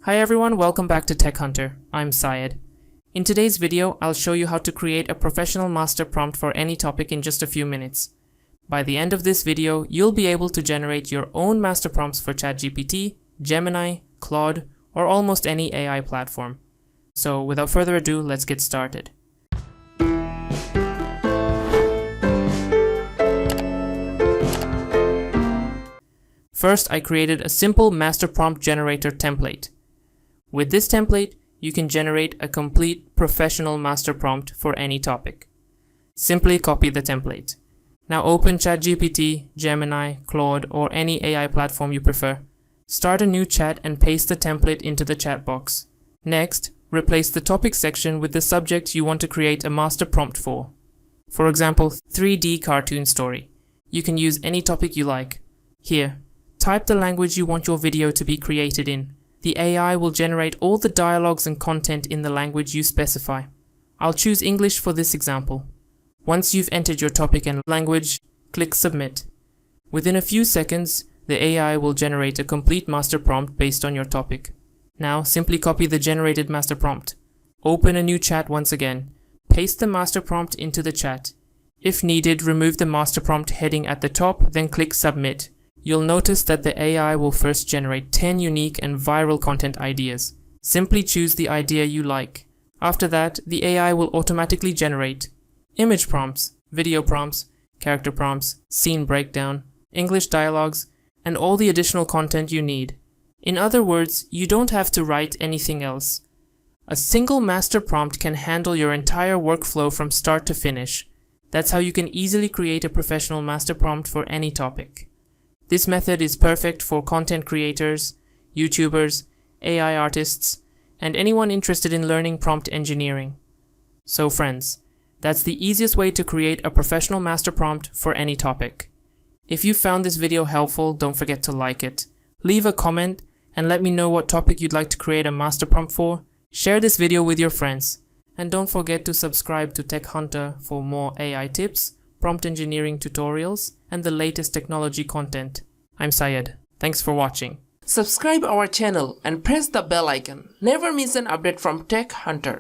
Hi everyone, welcome back to Tech Hunter. I'm Syed. In today's video, I'll show you how to create a professional master prompt for any topic in just a few minutes. By the end of this video, you'll be able to generate your own master prompts for ChatGPT, Gemini, Claude, or almost any AI platform. So without further ado, let's get started. First, I created a simple master prompt generator template. With this template, you can generate a complete professional master prompt for any topic. Simply copy the template. Now open ChatGPT, Gemini, Claude, or any AI platform you prefer. Start a new chat and paste the template into the chat box. Next, replace the topic section with the subject you want to create a master prompt for. For example, 3D cartoon story. You can use any topic you like. Here, type the language you want your video to be created in. The AI will generate all the dialogues and content in the language you specify. I'll choose English for this example. Once you've entered your topic and language, click Submit. Within a few seconds, the AI will generate a complete master prompt based on your topic. Now, simply copy the generated master prompt. Open a new chat once again. Paste the master prompt into the chat. If needed, remove the master prompt heading at the top, then click Submit. You'll notice that the AI will first generate 10 unique and viral content ideas. Simply choose the idea you like. After that, the AI will automatically generate image prompts, video prompts, character prompts, scene breakdown, English dialogues, and all the additional content you need. In other words, you don't have to write anything else. A single master prompt can handle your entire workflow from start to finish. That's how you can easily create a professional master prompt for any topic. This method is perfect for content creators, YouTubers, AI artists, and anyone interested in learning prompt engineering. So friends, that's the easiest way to create a professional master prompt for any topic. If you found this video helpful, don't forget to like it. Leave a comment and let me know what topic you'd like to create a master prompt for. Share this video with your friends. And don't forget to subscribe to Tech Hunter for more AI tips, prompt engineering tutorials, and the latest technology content. I'm Syed. Thanks for watching. Subscribe our channel and press the bell icon. Never miss an update from Tech Hunter.